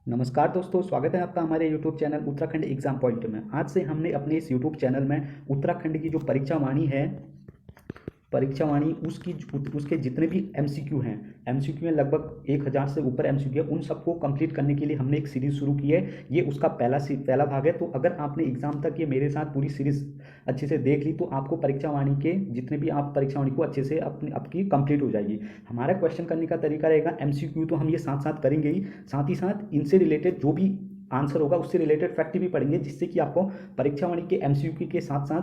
नमस्कार दोस्तों, स्वागत है आपका हमारे YouTube channel Uttarakhand exam point में। आज से हमने अपने इस YouTube चैनल में उत्तराखंड की जो परीक्षा वाणी है, परीक्षा वाणी उसके जितने भी MCQ हैं, MCQ में लगभग 1000 से ऊपर MCQ है, उन सबको कंप्लीट करने के लिए हमने एक सीरीज़ शुरू की है। ये उसका पहला भाग है। तो अगर आपने एग्जाम तक ये मेरे साथ पूरी सीरीज़ अच्छे से देख ली तो आपको परीक्षा वाणी के जितने भी आप परीक्षा वाणी को अच्छे से आपकी कंप्लीट हो जाएगी। हमारा क्वेश्चन करने का तरीका रहेगा, MCQ तो हम ये साथ साथ करेंगे ही, साथ ही साथ इनसे रिलेटेड जो भी आंसर होगा उससे रिलेटेड फैक्ट भी पढ़ेंगे, जिससे कि आपको परीक्षा वाणी के MCQ के साथ साथ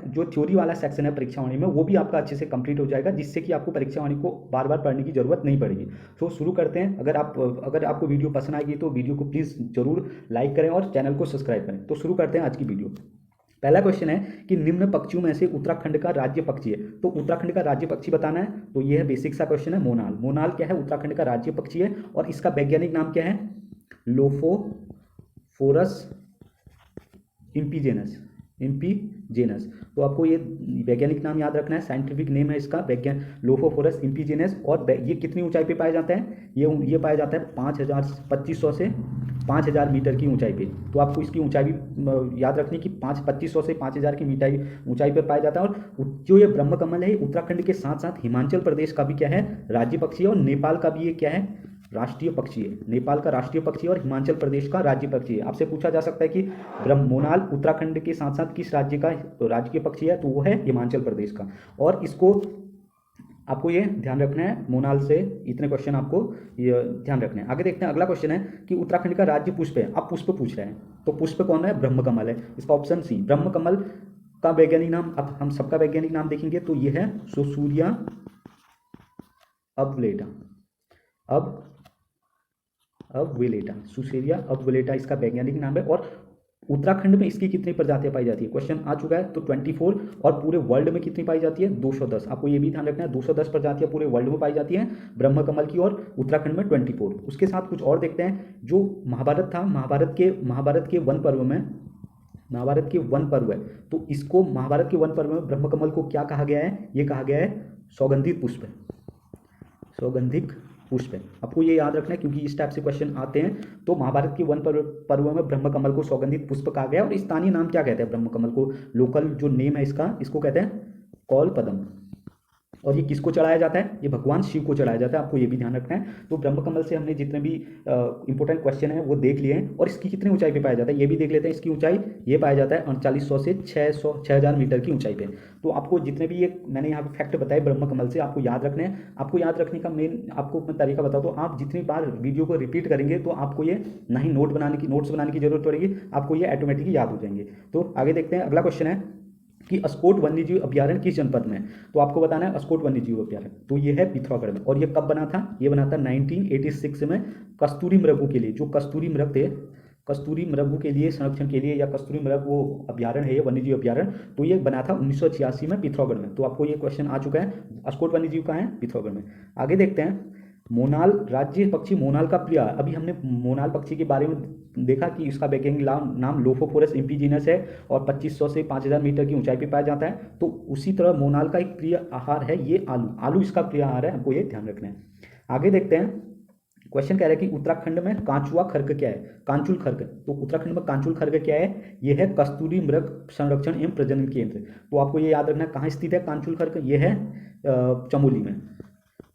जो थ्योरी वाला सेक्शन है परीक्षा वाणी में, वो भी आपका अच्छे से कंप्लीट हो जाएगा, जिससे कि आपको परीक्षा वाणी को बार बार पढ़ने की जरूरत नहीं पड़ेगी। तो शुरू करते हैं। अगर आपको वीडियो पसंद आएगी तो वीडियो को प्लीज़ जरूर लाइक करें और चैनल को सब्सक्राइब करें। तो शुरू करते हैं आज की वीडियो। पहला क्वेश्चन है कि निम्न पक्षियों में से उत्तराखंड का राज्य पक्षी है। तो उत्तराखंड का राज्य पक्षी बताना है। तो यह है बेसिक सा क्वेश्चन है। मोनाल। मोनाल क्या है? उत्तराखंड का राज्य पक्षी है और इसका वैज्ञानिक नाम क्या है? लोफोफोरस इम्पीजेनस। तो आपको ये वैज्ञानिक नाम याद रखना है, साइंटिफिक नेम है इसका लोफोफोरस इम्पीजेनस। और ये कितनी ऊंचाई पे पाया जाता है? ये पाया जाता है 2500 से 5000 मीटर की ऊंचाई पे। तो आपको इसकी ऊंचाई भी याद रखनी कि 2500 से 5000 की ऊंचाई पर पाया जाता है। और जो ये ब्रह्म कमल है, उत्तराखंड के साथ साथ हिमाचल प्रदेश का भी क्या है? राज्य पक्षी है। और नेपाल का भी ये क्या है? राष्ट्रीय पक्षी है। नेपाल का राष्ट्रीय पक्षी और हिमाचल प्रदेश का राज्य पक्षी है। आपसे पूछा जा सकता है कि मोनाल उत्तराखंड के साथ साथ किस राज्य का राजकीय पक्षी है? तो वो है हिमाचल प्रदेश का। और इसको आपको ये ध्यान रखना है। मोनाल से इतने क्वेश्चन आपको ये ध्यान रखना है। आगे देखते हैं। अगला क्वेश्चन है कि उत्तराखंड का राज्य पुष्प है। अब पुष्प पूछ रहे हैं, तो पुष्प कौन है? ब्रह्म कमल है। इसका ऑप्शन सी। ब्रह्म कमल का वैज्ञानिक नाम, अब हम सबका वैज्ञानिक नाम देखेंगे तो ये है सुसूरिया अबलेटा। सुसेरिया अबलेटा इसका वैज्ञानिक नाम है। और उत्तराखंड में इसकी कितनी प्रजातियां पाई जाती है? क्वेश्चन आ चुका है। तो 24। और पूरे वर्ल्ड में कितनी पाई जाती है? 210। आपको ये भी ध्यान रखना है, 210 प्रजातियां पूरे वर्ल्ड में पाई जाती हैं ब्रह्म कमल की, और उत्तराखंड में 24। उसके साथ कुछ और देखते हैं। जो महाभारत था, महाभारत के वन पर्व में, महाभारत के वन पर्व है, तो इसको महाभारत के वन पर्व में ब्रह्म कमल को क्या कहा गया है? ये कहा गया है सौगंधिक पुष्प। सौगंधिक पुष्प है। आपको ये याद रखना है क्योंकि इस टाइप से क्वेश्चन आते हैं। तो महाभारत के वन पर्व में ब्रह्म कमल को सौगंधिक पुष्प कहा गया। और स्थानीय नाम क्या कहते हैं ब्रह्म कमल को? लोकल जो नेम है इसको कहते हैं कौल पदम। और ये किसको चढ़ाया जाता है? ये भगवान शिव को चढ़ाया जाता है। आपको ये भी ध्यान रखना है। तो ब्रह्म कमल से हमने जितने भी इंपॉर्टेंट क्वेश्चन है वो देख लिए हैं। और इसकी कितनी ऊंचाई पे पाया जाता है ये भी देख लेते हैं। इसकी ऊंचाई ये पाया जाता है 3900 से 6000 मीटर की ऊंचाई पे। तो आपको जितने भी ये मैंने यहाँ पे फैक्ट बताए ब्रह्म कमल से, आपको याद रखने हैं। आपको याद रखने का मेन आपको मैं तरीका बताऊँ तो आप जितनी बार वीडियो को रिपीट करेंगे तो आपको ये ना ही नोट्स बनाने की जरूरत पड़ेगी, आपको ये ऑटोमेटिक याद हो जाएंगे। तो आगे देखते हैं। अगला क्वेश्चन है कि अस्कोट वन्यजीव अभ्यारण्य किस जनपद में है? तो आपको बताना है अस्कोट वन्यजीव अभ्यारण्य, तो ये है पिथौरागढ़ में। और ये कब बना था? ये बना था 1986 में कस्तूरी मृगों के लिए। जो कस्तूरी मृग थे, कस्तूरी मृगों के लिए संरक्षण के लिए, या कस्तूरी मृग वो अभ्यारण्य है, ये वन्यजीव अभ्यारण्य, तो ये बना था 1986 में पिथौरागढ़ में। तो आपको ये क्वेश्चन आ चुका है। अस्कोट वन्यजीव कहाँ है? पिथौरागढ़ में। आगे देखते हैं। मोनाल राज्य पक्षी मोनाल का प्रिय। अभी हमने मोनाल पक्षी के बारे में देखा कि इसका वैज्ञानिक नाम लोफोफोरस इम्पीजिनस है और 2500 से 5000 मीटर की ऊंचाई पर पाया जाता है। तो उसी तरह मोनाल का एक प्रिय आहार है ये आलू इसका प्रिय आहार है। हमको ये ध्यान रखना है। आगे देखते हैं। क्वेश्चन कह रहा है कि उत्तराखंड में कांचुआ खर्क क्या है? कांचुल खर्क। तो उत्तराखंड में कांचुल खर्क क्या है? ये है कस्तूरी मृग संरक्षण एवं प्रजनन केंद्र। तो आपको ये याद रखना है कहाँ स्थित है कांचुल खर्क? ये है चमोली में।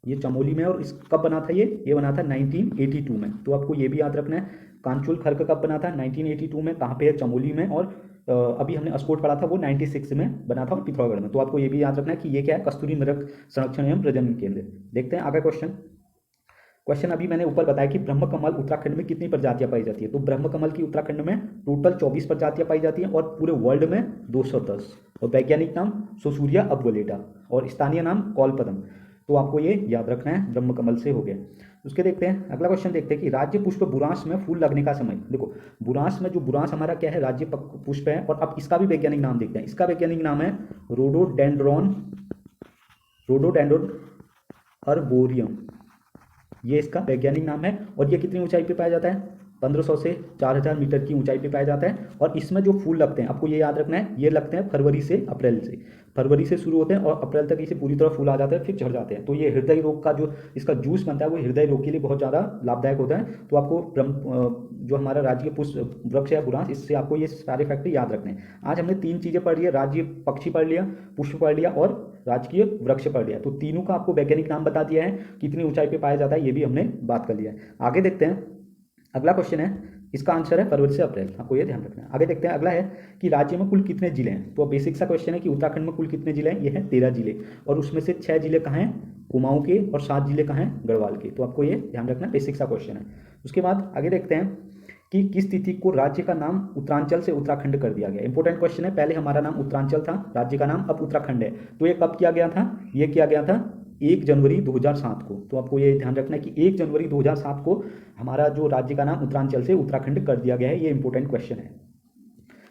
ये चमोली में। और इस कब बना था? ये बना था 1982 में। तो आपको ये भी याद रखना है कांचुल खर्क कब बना था? 1982 में। कहाँ पे है? चमोली में। और अभी हमने अस्कोट पढ़ा था वो 96 में बना था पिथौरागढ़ में। तो आपको ये भी याद रखना है कि ये क्या है? कस्तूरी मृग संरक्षण एवं प्रजनन केंद्र। देखते हैं आगे क्वेश्चन अभी मैंने ऊपर बताया कि ब्रह्म कमल उत्तराखंड में कितनी प्रजातियां पाई जाती है? तो ब्रह्म कमल की उत्तराखंड में टोटल 24 प्रजातियां पाई जाती हैं और पूरे वर्ल्ड में 210। और वैज्ञानिक नाम सुसूरिया अबलेटा और स्थानीय नाम कौलपदम। तो आपको ये याद रखना है। ब्रह्म कमल से हो गया। उसके देखते हैं। अगला क्वेश्चन देखते हैं कि राज्य पुष्प बुरांश में फूल लगने का समय। देखो बुरांश में, जो बुरांश हमारा क्या है? राज्य पुष्प है। और अब इसका भी वैज्ञानिक नाम देखते हैं। इसका वैज्ञानिक नाम है रोडोडेंड्रॉन अर्बोरियम। ये इसका वैज्ञानिक नाम है। और ये कितनी ऊंचाई पे पाया जाता है? 1500 से 4000 मीटर की ऊंचाई पे पाया जाता है। और इसमें जो फूल लगते हैं आपको ये याद रखना है, ये लगते हैं फरवरी से अप्रैल से, फरवरी से शुरू होते हैं और अप्रैल तक इसे पूरी तरह फूल आ जाते हैं, फिर झड़ जाते हैं। तो ये हृदय रोग का जो इसका जूस बनता है वो हृदय रोग के लिए बहुत ज़्यादा लाभदायक होता है। तो आपको जो हमारा राज्य पुष्प वृक्ष है बुरांश, इससे आपको ये सारे फैक्टर याद रखने हैं। आज हमने 3 चीज़ें पढ़ लिया, राज्य पक्षी पढ़ लिया, पुष्प पढ़ लिया और राजकीय वृक्ष पढ़ लिया। तो तीनों का आपको वैज्ञानिक नाम बता दिया है, कितनी ऊंचाई पे पाया जाता है ये भी हमने बात कर लिया है। आगे देखते हैं, अगला क्वेश्चन है, इसका आंसर है फरवरी से अप्रैल, आपको ये ध्यान रखना है। आगे देखते हैं, अगला है कि राज्य में कुल कितने जिले हैं। तो बेसिक सा क्वेश्चन है कि उत्तराखंड में कुल कितने जिले हैं, ये है 13 जिले, और उसमें से 6 जिले कहाँ हैं, कुमाऊं के, और 7 जिले कहाँ हैं, गढ़वाल के। तो आपको ये ध्यान रखना है, बेसिक सा क्वेश्चन है। उसके बाद आगे देखते हैं कि किस तिथि को राज्य का नाम उत्तरांचल से उत्तराखंड कर दिया गया। इंपॉर्टेंट क्वेश्चन है, पहले हमारा नाम उत्तरांचल था, राज्य का नाम अब उत्तराखंड है। तो ये कब किया गया था, ये किया गया था 1 जनवरी 2007 को। तो आपको ये ध्यान रखना है कि 1 जनवरी 2007 को हमारा जो राज्य का नाम उत्तरांचल से उत्तराखंड कर दिया गया है। ये इंपॉर्टेंट क्वेश्चन है।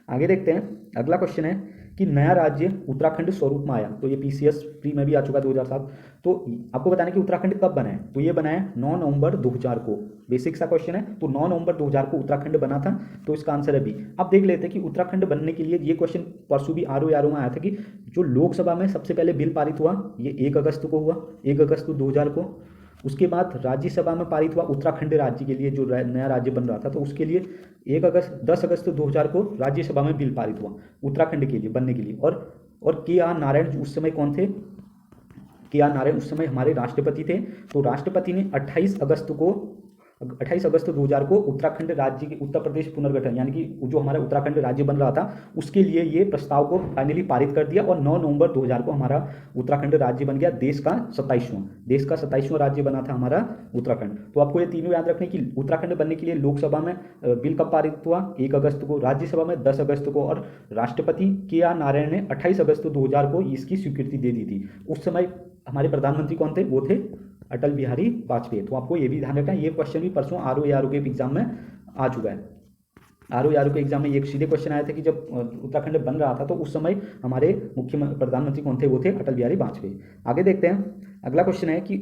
आगे देखते हैं, अगला क्वेश्चन है कि नया राज्य उत्तराखंड स्वरूप में आया। तो ये पीसीएस प्री में भी आ चुका 2007। तो आपको बताना कि उत्तराखंड कब बना है, तो ये बना है 9 नवंबर 2000 को। बेसिक सा क्वेश्चन है, तो 9 नवंबर 2000 को उत्तराखंड बना था, तो इसका आंसर है बी। अब देख लेते हैं कि उत्तराखंड बनने के लिए, ये क्वेश्चन परसों भी आर में आया था कि जो लोकसभा में सबसे पहले बिल पारित हुआ ये 1 अगस्त को हुआ, 1 अगस्त 2000 को। उसके बाद राज्यसभा में पारित हुआ उत्तराखंड राज्य के लिए, जो नया राज्य बन रहा था, तो उसके लिए 10 अगस्त 2000 को राज्यसभा में बिल पारित हुआ उत्तराखंड के लिए बनने के लिए। और के आर नारायण उस समय कौन थे, के आर नारायण उस समय हमारे राष्ट्रपति थे। तो राष्ट्रपति ने 28 अगस्त 2000 को उत्तराखंड राज्य के उत्तर प्रदेश पुनर्गठन, यानी कि जो हमारा उत्तराखंड राज्य बन रहा था उसके लिए ये प्रस्ताव को फाइनली पारित कर दिया, और 9 नवंबर 2000 को हमारा उत्तराखंड राज्य बन गया। देश का 27वां राज्य बना था हमारा उत्तराखंड। तो आपको ये तीनों याद रखने की, उत्तराखंड बनने के लिए लोकसभा में बिल कब पारित हुआ, 1 अगस्त को, राज्यसभा में 10 अगस्त को, और राष्ट्रपति के आर नारायण ने 28 अगस्त 2000 को इसकी स्वीकृति दे दी थी। उस समय हमारे प्रधानमंत्री कौन थे, वो थे अटल बिहारी वाजपेयी। तो आपको ये भी ध्यान रखना है, ये क्वेश्चन भी परसों आर के एग्जाम में आ चुका है। आर के एग्जाम में एक सीधे क्वेश्चन आया था कि जब उत्तराखंड बन रहा था तो उस समय हमारे प्रधानमंत्री कौन थे, वो थे अटल बिहारी वाजपेयी। आगे देखते हैं, अगला क्वेश्चन है कि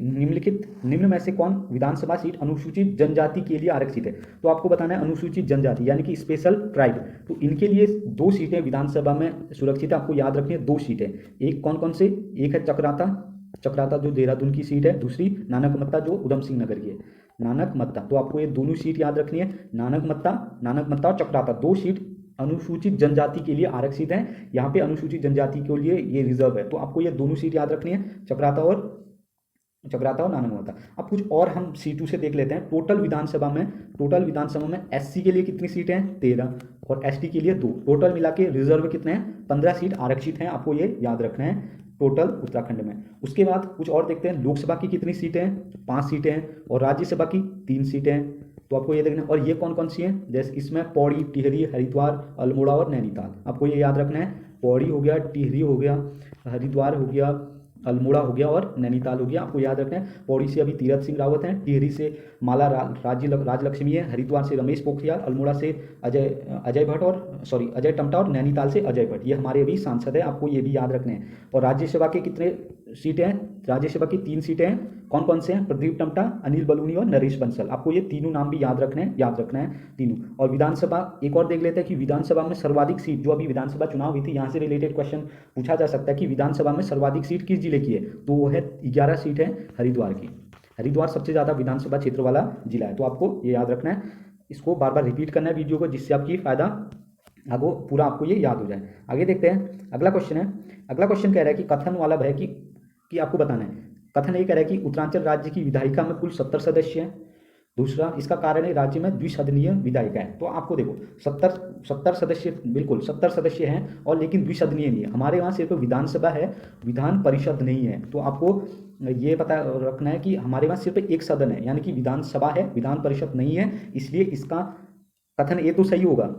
निम्न में से कौन विधानसभा सीट अनुसूचित जनजाति के लिए आरक्षित है। तो आपको बताना है अनुसूचित जनजाति यानी कि स्पेशल ट्राइब, तो इनके लिए 2 सीटें विधानसभा में सुरक्षित है। आपको याद रखनी है 2 सीटें, एक कौन से, एक है चक्राता जो देहरादून की सीट है, दूसरी नानक मत्ता जो उधम सिंह नगर की है, नानक मत्ता। तो आपको ये दोनों सीट याद रखनी है, नानक मत्ता और चक्राता, 2 सीट अनुसूचित जनजाति के लिए आरक्षित हैं। यहाँ पे अनुसूचित जनजाति के लिए ये रिजर्व है। तो आपको ये दोनों सीट याद रखनी है, चक्राता और नानक मत्ता। अब कुछ और हम C2 से देख लेते हैं। टोटल विधानसभा में SC के लिए कितनी सीटें हैं, 13, और ST के लिए 2। टोटल मिला के रिजर्व कितने हैं, 15 सीट आरक्षित हैं। आपको ये याद रखना है टोटल उत्तराखंड में। उसके बाद कुछ और देखते हैं, लोकसभा की कितनी सीटें हैं, 5 सीटें हैं, और राज्यसभा की 3 सीटें हैं। तो आपको ये देखना है, और ये कौन कौन सी हैं, जैसे इसमें पौड़ी, टिहरी, हरिद्वार, अल्मोड़ा और नैनीताल। आपको ये याद रखना है, पौड़ी हो गया, टिहरी हो गया, हरिद्वार हो गया, अल्मोड़ा हो गया और नैनीताल हो गया। आपको याद रखना है, पौड़ी से अभी तीरथ सिंह रावत हैं, टिहरी से माला राजलक्ष्मी है, हरिद्वार से रमेश पोखरियाल, अल्मोड़ा से अजय टमटा, और नैनीताल से अजय भट्ट, ये हमारे अभी सांसद है। आपको ये भी याद रखने हैं। और राज्यसभा के कितने सीटें हैं, राज्यसभा की 3 सीटें हैं। कौन से हैं, प्रदीप टमटा, अनिल बलूनी और नरेश बंसल। आपको ये तीनों नाम भी याद रखना है तीनों। और विधानसभा एक और देख लेते हैं कि विधानसभा में सर्वाधिक सीट, जो अभी विधानसभा चुनाव हुई थी, यहाँ से रिलेटेड क्वेश्चन पूछा जा सकता है कि विधानसभा में सर्वाधिक सीट किस जिले की है, तो वो है 11 सीट है हरिद्वार की। हरिद्वार सबसे ज़्यादा विधानसभा क्षेत्र वाला जिला है। तो आपको ये याद रखना है, इसको बार बार रिपीट करना है वीडियो को, जिससे आपकी फायदा आगे पूरा आपको ये याद हो जाए। आगे देखते हैं, अगला क्वेश्चन कह रहा है कि कथन वाला भय कि आपको बताना है। कथन ये कह रहा है कि उत्तरांचल राज्य की विधायिका में कुल 70 सदस्य हैं। दूसरा, इसका कारण है राज्य में द्विसदनीय विधायिका है। तो आपको देखो 70 सदस्य, बिल्कुल 70 सदस्य हैं, और लेकिन द्विसदनीय नहीं है। हमारे यहाँ सिर्फ विधानसभा है, विधान परिषद नहीं है। तो आपको ये पता रखना है कि हमारे वहाँ सिर्फ एक सदन है, यानी कि विधानसभा है, विधान परिषद नहीं है। इसलिए इसका कथन ए तो सही होगा,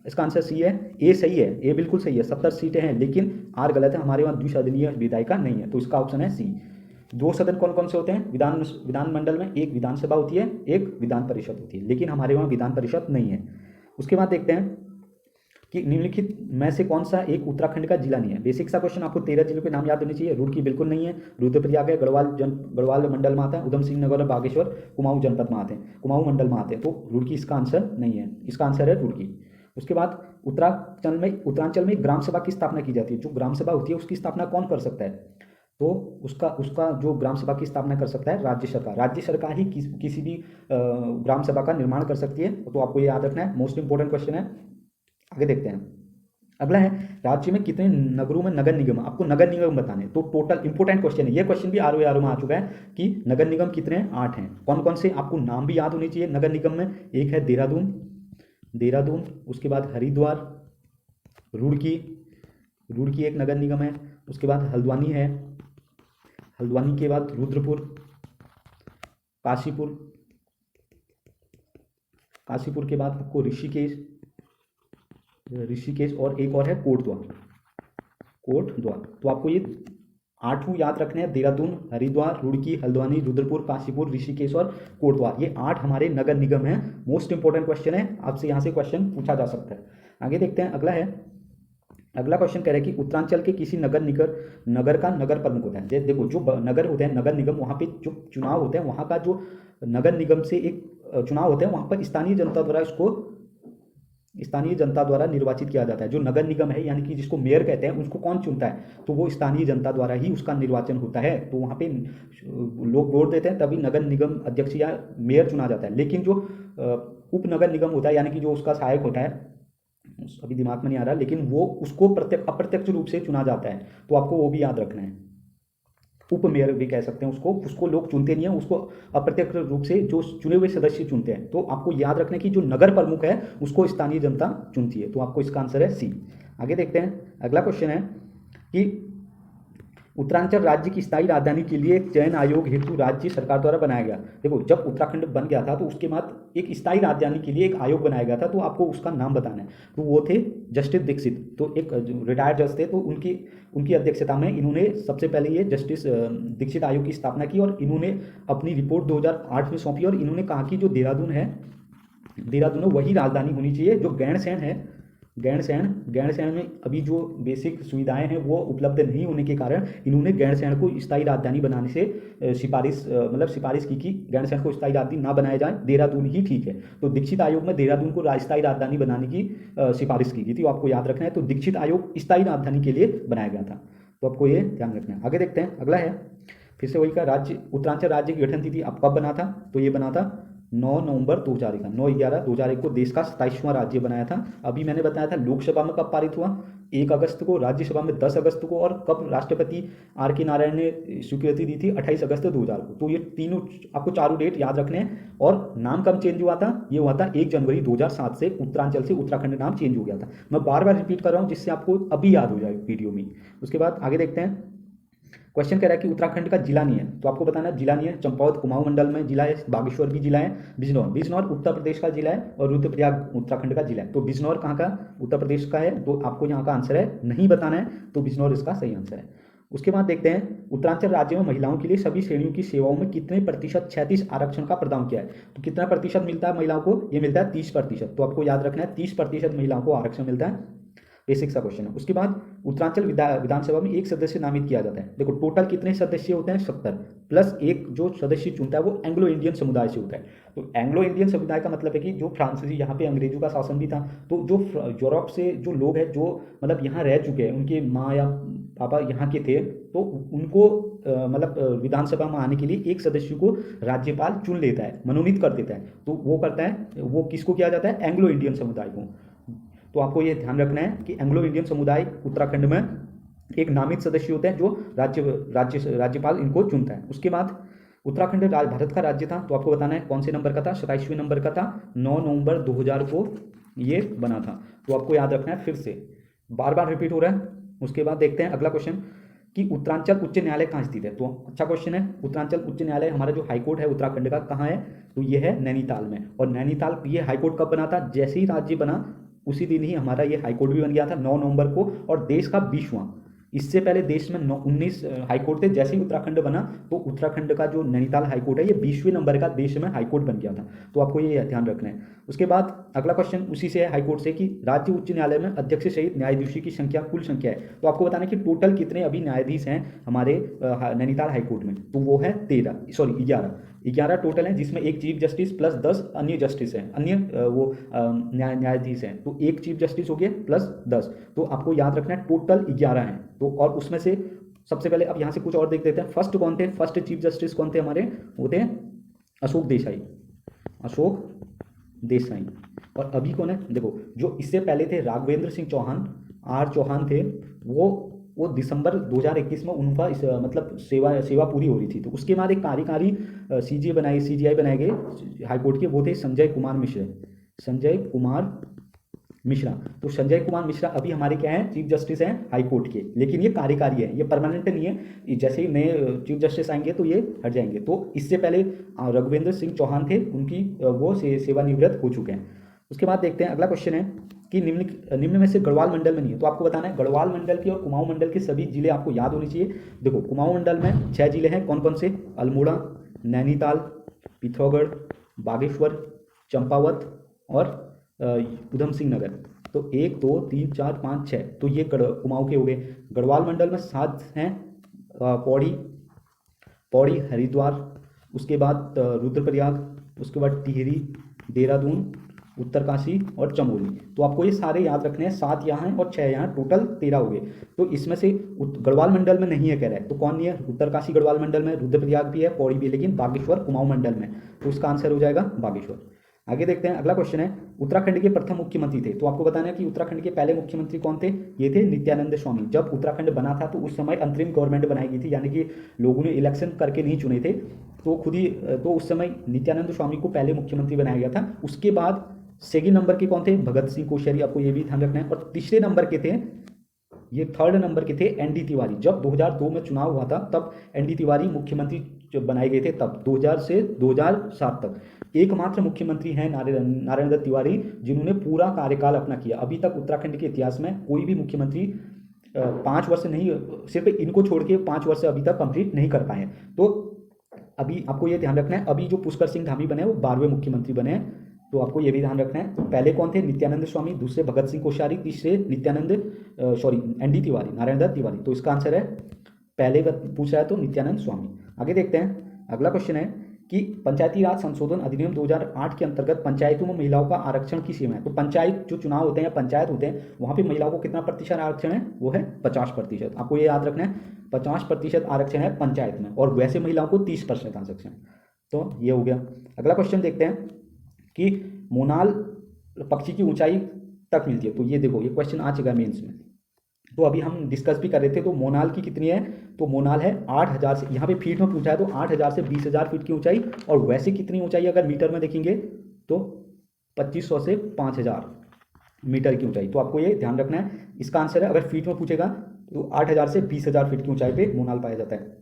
इसका आंसर सी है, ए सही है, ए बिल्कुल सही है। 70 सीटें हैं, लेकिन आर गलत है, हमारे वहाँ द्विसदनीय विधायिका नहीं है। तो इसका ऑप्शन है सी। 2 सदन कौन से होते हैं विधानमंडल में, एक विधानसभा होती है, एक विधान परिषद होती है, लेकिन हमारे वहाँ विधान परिषद नहीं है। उसके बाद देखते हैं, कि निम्नलिखित में से कौन सा एक उत्तराखंड का जिला नहीं है। बेसिक सा क्वेश्चन, आपको 13 जिलों के नाम याद होने चाहिए। रुड़की बिल्कुल नहीं है, रुद्रप्रयाग है, गढ़वाल मंडल में आता है, उधम सिंह नगर और बागेश्वर कुमाऊं जनपद में आते हैं, कुमाऊं मंडल में आते हैं, तो रुड़की इसका आंसर नहीं है, इसका आंसर है रुड़की। उसके बाद उत्तरांचल में ग्राम सभा की स्थापना की जाती है। जो ग्राम सभा होती है उसकी स्थापना कौन कर सकता है, तो उसका जो ग्राम सभा की स्थापना कर सकता है राज्य सरकार। राज्य सरकार ही किसी भी ग्राम सभा का निर्माण कर सकती है, तो आपको ये याद रखना है, मोस्ट इंपोर्टेंट क्वेश्चन है। आगे देखते हैं, अगला है राज्य में कितने नगरों में नगर निगम, आपको नगर निगम बताने। तो टोटल इंपोर्टेंट क्वेश्चन है, ये क्वेश्चन भी आरओ में आ चुका है कि नगर निगम कितने हैं, 8 हैं। कौन कौन से, आपको नाम भी याद होने चाहिए नगर निगम में। एक है देहरादून, उसके बाद हरिद्वार, रुड़की एक नगर निगम है, उसके बाद हल्द्वानी है, हल्द्वानी के बाद रुद्रपुर, काशीपुर के बाद आपको ऋषिकेश और एक और है कोटद्वार। तो आपको ये 8 याद रखने हैं, देहरादून, हरिद्वार, रुड़की, हल्द्वानी, रुद्रपुर, काशीपुर, ऋषिकेश और कोटद्वार। ये 8 हमारे नगर निगम हैं। मोस्ट इंपोर्टेंट क्वेश्चन है, आपसे यहाँ से क्वेश्चन पूछा जा सकता है। आगे देखते हैं, अगला क्वेश्चन कह रहा है कि उत्तरांचल के किसी नगर का नगर प्रमुख होता है। देखो जो नगर होते हैं, नगर निगम, वहाँ पे जो चुनाव होते हैं, वहाँ का जो नगर निगम से एक चुनाव होते हैं, वहाँ पर स्थानीय जनता द्वारा निर्वाचित किया जाता है। जो नगर निगम है यानी कि जिसको मेयर कहते हैं, उसको कौन चुनता है, तो वो स्थानीय जनता द्वारा ही उसका निर्वाचन होता है। तो वहाँ पे लोग वोट देते हैं, तभी नगर निगम अध्यक्ष या मेयर चुना जाता है। लेकिन जो उप नगर निगम होता है यानी कि जो उसका सहायक होता है, अभी दिमाग में नहीं आ रहा, लेकिन वो उसको अप्रत्यक्ष रूप से चुना जाता है, तो आपको वो भी याद रखना है। उप मेयर भी कह सकते हैं उसको लोग चुनते नहीं है, उसको अप्रत्यक्ष रूप से जो चुने हुए सदस्य चुनते हैं। तो आपको याद रखना है कि जो नगर प्रमुख है उसको स्थानीय जनता चुनती है, तो आपको इसका आंसर है सी। आगे देखते हैं, अगला क्वेश्चन है कि उत्तरांचल राज्य की स्थायी राजधानी के लिए एक चयन आयोग हेतु राज्य सरकार द्वारा बनाया गया। देखो जब उत्तराखंड बन गया था तो उसके बाद एक स्थायी राजधानी के लिए एक आयोग बनाया गया था, तो आपको उसका नाम बताना है। तो वो थे जस्टिस दीक्षित, तो एक रिटायर्ड जज थे, तो उनकी अध्यक्षता में इन्होंने सबसे पहले ये जस्टिस दीक्षित आयोग की स्थापना की, और इन्होंने अपनी रिपोर्ट 2008 में सौंपी। और इन्होंने कहा कि जो देहरादून है वही राजधानी होनी चाहिए। जो गैरसैंण में अभी जो बेसिक सुविधाएं हैं वो उपलब्ध नहीं होने के कारण इन्होंने गैरसैंण को स्थायी राजधानी बनाने से सिफारिश की कि गैरसैंण को स्थायी राजधानी ना बनाया जाए, देहरादून ही ठीक है। तो दीक्षित आयोग में देहरादून को स्थायी राजधानी बनाने की सिफारिश की गई थी, तो आपको याद रखना है। तो दीक्षित आयोग स्थायी राजधानी के लिए बनाया गया था, तो आपको ये ध्यान रखना है। आगे देखते हैं, अगला है फिर से वही का उत्तरांचल राज्य की गठन तिथि अब कब बना था, तो ये बना था 9 नवंबर 2001 का, 9/11/2001 को देश का 27वां राज्य बनाया था। अभी मैंने बताया था लोकसभा में कब पारित हुआ, 1 अगस्त को, राज्यसभा में 10 अगस्त को, और कब राष्ट्रपति R.K. नारायण ने स्वीकृति दी थी, 28 अगस्त 2000 को। तो ये तीनों आपको चारों डेट याद रखने हैं। और नाम कब चेंज हुआ था, ये हुआ था 1 जनवरी 2007 से उत्तरांचल से उत्तराखंड नाम चेंज हो गया था। मैं बार बार रिपीट कर रहा हूँ जिससे आपको अभी याद हो जाए वीडियो में। उसके बाद आगे देखते हैं, क्वेश्चन कह रहा है कि उत्तराखंड का जिला नहीं है, तो आपको बताना है जिला नहीं है। चंपावत कुमाऊं मंडल में जिला है, बागेश्वर भी जिला है, बिजनौर उत्तर प्रदेश का जिला है, और रुद्रप्रयाग उत्तराखंड का जिला है। तो बिजनौर कहाँ का, उत्तर प्रदेश का है, तो आपको यहाँ का आंसर है नहीं बताना है, तो बिजनौर इसका सही आंसर है। उसके बाद देखते हैं, उत्तरांचल राज्य में महिलाओं के लिए सभी श्रेणियों की सेवाओं में कितने प्रतिशत 36 आरक्षण का प्रदान किया है। तो कितना प्रतिशत मिलता है महिलाओं को, ये मिलता है 30%। तो आपको याद रखना है 30% महिलाओं को आरक्षण मिलता है। बेसिक सा क्वेश्चन है। उसके बाद उत्तरांचल विधानसभा में एक सदस्य नामित किया जाता है। देखो टोटल कितने सदस्य होते हैं, 70 प्लस एक जो सदस्य चुनता है वो एंग्लो इंडियन समुदाय से होता है। तो एंग्लो इंडियन समुदाय का मतलब है कि जो फ्रांसीसी, यहाँ पे अंग्रेजों का शासन भी था, तो जो यूरोप से जो लोग हैं जो मतलब यहाँ रह चुके हैं, उनके माँ या पापा यहाँ के थे, तो उनको विधानसभा में आने के लिए एक सदस्य को राज्यपाल चुन लेता है, मनोनीत कर देता है। तो वो करता है, वो किसको किया जाता है, एंग्लो इंडियन समुदाय को। तो आपको ये ध्यान रखना है कि एंग्लो इंडियन समुदाय उत्तराखंड में एक नामित सदस्य होते हैं जो राज्यपाल इनको चुनता है। उसके बाद उत्तराखंड भारत का राज्य था, तो आपको बताना है कौन से नंबर का था, 27वें नंबर का था, 9 नवंबर 2000 को ये बना था। तो आपको याद रखना है, फिर से बार बार रिपीट हो रहा है। उसके बाद देखते हैं अगला क्वेश्चन कि उत्तरांचल उच्च न्यायालय कहाँ स्थित है। तो अच्छा क्वेश्चन है। उत्तरांचल उच्च न्यायालय हमारा जो हाईकोर्ट है उत्तराखंड का कहाँ है, तो ये है नैनीताल में। और नैनीताल, ये हाईकोर्ट कब बना था, जैसे ही राज्य बना उसी दिन ही हमारा ये हाईकोर्ट भी बन गया था, 9 नवंबर को। और देश का 20वां इससे पहले देश में 19 हाईकोर्ट थे। जैसे ही उत्तराखंड बना तो उत्तराखंड का जो नैनीताल हाईकोर्ट है ये 20वें नंबर का देश में हाईकोर्ट बन गया था। तो आपको ये ध्यान रखना है। उसके बाद अगला क्वेश्चन उसी से है हाईकोर्ट से कि राज्य उच्च न्यायालय में अध्यक्ष सहित न्यायाधीशों की संख्या कुल संख्या है। तो आपको बताना है कि टोटल कितने अभी न्यायाधीश हैं हमारे नैनीताल हाईकोर्ट में। तो वो है 11 टोटल हैं, जिसमें एक चीफ जस्टिस प्लस 10 अन्य जस्टिस हैं, अन्य न्यायाधीश हैं। तो एक चीफ जस्टिस हो गया प्लस 10। तो आपको याद रखना है टोटल 11 हैं। तो और उसमें से सबसे पहले अब यहाँ से कुछ और देख लेते हैं। फर्स्ट कौन थे, फर्स्ट चीफ जस्टिस कौन थे हमारे, वो थे अशोक देसाई। और अभी कौन है, देखो जो इससे पहले थे राघवेंद्र सिंह चौहान, आर चौहान थे। वो दिसंबर 2021 में उनका मतलब सेवा पूरी हो रही थी। तो उसके बाद एक कार्यकारी सीजीआई बनाए गए हाईकोर्ट के, वो थे संजय कुमार मिश्रा। तो संजय कुमार मिश्रा अभी हमारे क्या हैं, चीफ जस्टिस हैं हाईकोर्ट के, लेकिन ये कार्यकारी है, ये परमानेंट नहीं है। जैसे ही नए चीफ जस्टिस आएंगे तो ये हट जाएंगे। तो इससे पहले रघुवेंद्र सिंह चौहान थे, उनकी वो सेवानिवृत्त हो चुके हैं। उसके बाद देखते हैं अगला क्वेश्चन है कि निम्न में से गढ़वाल मंडल में नहीं है। तो आपको बताना है गढ़वाल मंडल की और कुमाऊं मंडल के सभी जिले आपको याद होने चाहिए। देखो कुमाऊं मंडल में 6 जिले हैं, कौन कौन से, अल्मोड़ा, नैनीताल, पिथौरागढ़, बागेश्वर, चंपावत और उधम सिंह नगर। तो 1 2 3 4 5 6, तो ये कुमाऊं के हो गए। गढ़वाल मंडल में 7 हैं, पौड़ी, हरिद्वार, उसके बाद रुद्रप्रयाग, उसके बाद टिहरी, देहरादून, उत्तरकाशी और चमोली। तो आपको ये सारे याद रखने हैं, 7 यहाँ हैं और 6 यहाँ, टोटल 13 हो गए। तो इसमें से गढ़वाल मंडल में नहीं है कह रहा है, तो कौन नहीं है, उत्तरकाशी गढ़वाल मंडल में, रुद्रप्रयाग भी है, पौड़ी भी है, लेकिन बागेश्वर कुमाऊं मंडल में। तो उसका आंसर हो जाएगा बागेश्वर। आगे देखते हैं अगला क्वेश्चन है, उत्तराखंड के प्रथम मुख्यमंत्री थे। तो आपको बताना है कि उत्तराखंड के पहले मुख्यमंत्री कौन थे, ये थे नित्यानंद स्वामी। जब उत्तराखंड बना था तो उस समय अंतरिम गवर्नमेंट बनाई गई थी, यानी कि लोगों ने इलेक्शन करके नहीं चुने थे। तो उस समय नित्यानंद स्वामी को पहले मुख्यमंत्री बनाया गया था। उसके बाद सेकंड नंबर के कौन थे, भगत सिंह कोश्यारी, आपको ये भी ध्यान रखना है। और तीसरे नंबर के थे, ये थर्ड नंबर के थे एनडी तिवारी। जब 2002 में चुनाव हुआ था तब एनडी तिवारी मुख्यमंत्री जो बनाए गए थे, तब 2000 से 2007 तक एकमात्र मुख्यमंत्री हैं नारायण दत्त तिवारी, जिन्होंने पूरा कार्यकाल अपना किया। अभी तक उत्तराखंड के इतिहास में कोई भी मुख्यमंत्री 5 वर्ष नहीं, सिर्फ इनको छोड़ के 5 वर्ष अभी तक कंप्लीट नहीं कर पाए। तो अभी आपको ये ध्यान रखना है, अभी जो पुष्कर सिंह धामी बने वो 12वें मुख्यमंत्री बने हैं। तो आपको ये भी ध्यान रखना है, पहले कौन थे, नित्यानंद स्वामी, दूसरे भगत सिंह कोश्यारी, तीसरे एनडी तिवारी, नारायण दत्त तिवारी। तो इसका आंसर है, पहले पूछ रहा है तो नित्यानंद स्वामी। आगे देखते हैं अगला क्वेश्चन है कि पंचायती राज संशोधन अधिनियम 2008 के अंतर्गत पंचायतों में महिलाओं का आरक्षण की सीमा है। तो पंचायत जो चुनाव होते हैं या पंचायत होते हैं, वहाँ पे महिलाओं को कितना प्रतिशत आरक्षण है, वो है 50%। आपको ये याद रखना है, 50% आरक्षण है पंचायत में, और वैसे महिलाओं को 30% आरक्षण। तो ये हो गया। अगला क्वेश्चन देखते हैं कि मोनाल पक्षी की ऊंचाई तक मिलती है। तो ये देखो, ये क्वेश्चन आ चुका है मेंस में। तो अभी हम डिस्कस भी कर रहे थे। तो मोनाल की कितनी है, तो मोनाल है 8000 से, यहाँ पे फीट में पूछा है तो 8000 से 20000 फीट की ऊंचाई। और वैसे कितनी ऊंचाई अगर मीटर में देखेंगे तो 2500 से 5000 मीटर की ऊंचाई। तो आपको ये ध्यान रखना है। इसका आंसर है, अगर फीट में पूछेगा तो 8000 से 20000 फीट की ऊंचाई पे मोनाल पाया जाता है।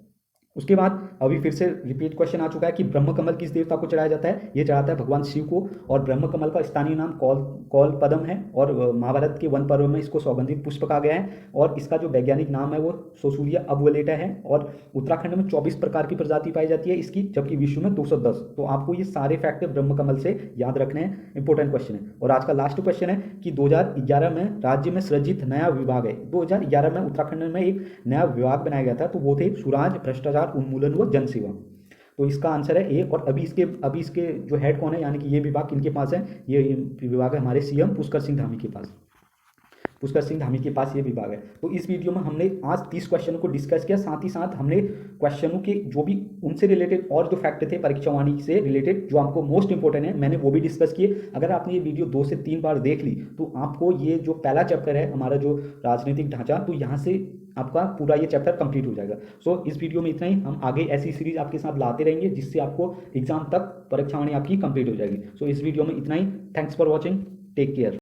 उसके बाद अभी फिर से रिपीट क्वेश्चन आ चुका है कि ब्रह्म कमल किस देवता को चढ़ाया जाता है, ये चढ़ाता है भगवान शिव को। और ब्रह्म कमल का स्थानीय नाम कौल पदम है, और महाभारत के वन पर्व में इसको सौगंधित पुष्प कहा गया है। और इसका जो वैज्ञानिक नाम है वो सोसूरिया अबवलेटा है। और उत्तराखंड में 24 प्रकार की प्रजाति पाई जाती है इसकी, जबकि विश्व में 210। तो आपको ये सारे फैक्ट ब्रह्म कमल से याद रखने हैं, इंपॉर्टेंट क्वेश्चन है। और आज का लास्ट क्वेश्चन है कि 2011 में राज्य में सृजित नया विभाग है। 2011 में उत्तराखंड में एक नया विभाग बनाया गया था, तो वो थे सुराज, भ्रष्टाचार उन्मूलन व जन सेवा। तो इसका आंसर है ए। और अभी इसके जो हेड कौन है, यानी कि ये विभाग किनके पास है, ये विभाग है हमारे सीएम पुष्कर सिंह धामी के पास। पुष्कर सिंह धामी के पास ये विभाग है। तो इस वीडियो में हमने आज 30 क्वेश्चनों को डिस्कस किया, साथ ही साथ हमने क्वेश्चनों के जो भी उनसे रिलेटेड और जो फैक्ट थे परीक्षावाणी से रिलेटेड, जो आपको मोस्ट इंपॉर्टेंट है, मैंने वो भी डिस्कस किए। अगर आपने ये वीडियो 2 से 3 बार देख ली तो आपको ये जो पहला चैप्टर है हमारा जो राजनीतिक ढांचा, तो यहाँ से आपका पूरा ये चैप्टर कंप्लीट हो जाएगा। सो इस वीडियो में इतना ही। हम आगे ऐसी सीरीज आपके साथ लाते रहेंगे जिससे आपको एग्जाम तक परीक्षावाणी आपकी कंप्लीट हो जाएगी। सो इस वीडियो में इतना ही। Thanks for watching, take care.